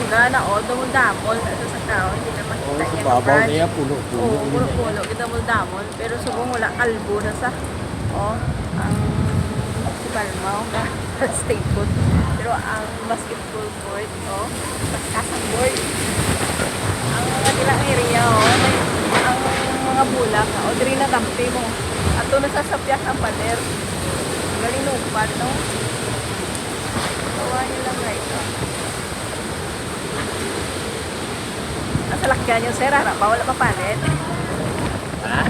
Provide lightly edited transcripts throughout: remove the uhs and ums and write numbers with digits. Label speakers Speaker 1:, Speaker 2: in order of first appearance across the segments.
Speaker 1: gana o dumudamol sa tao hindi na makita
Speaker 2: Sa
Speaker 1: niya
Speaker 2: babaw niya, puno-puno.
Speaker 1: oo puno-puno kita damol pero subong wala kalbo na sa ang si Balmao na state food pero ang basketball court basketball board ang mga ilang area ang mga bulak o diri na dampi mo ato nasasapyak ang pader galing nupad no tawa niyo lang guys nasa lakyan yung sir harap wala pa palit
Speaker 2: Ha?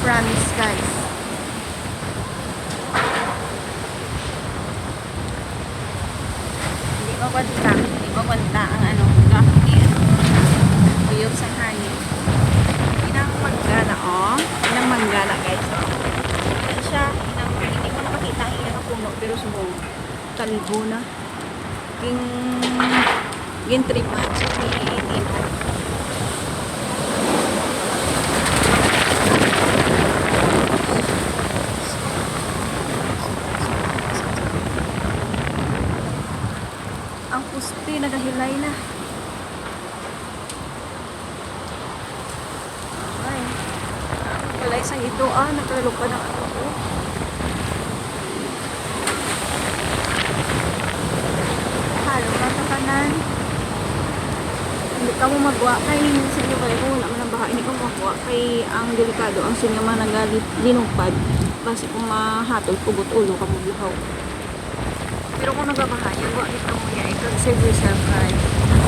Speaker 1: promise guys hindi ko kwenta ang uyog sa hangin inang manggana guys yan siya hindi ko nakakita ang ilang puno pero subong kalbo na ging trip months dito ang pusti nagahilay na ay wala isang ito nakalupad ang halo ka sa kanan hindi ka mo magwa kay sa inyo kayo wala man ang baha hindi ka mo magwa kay ang delikado ang sinya man nagalinupad basi kung mahatol pugot ulo ka mo buhaw pero kung nagabaha yan wala ito mo yan ito save yourself guys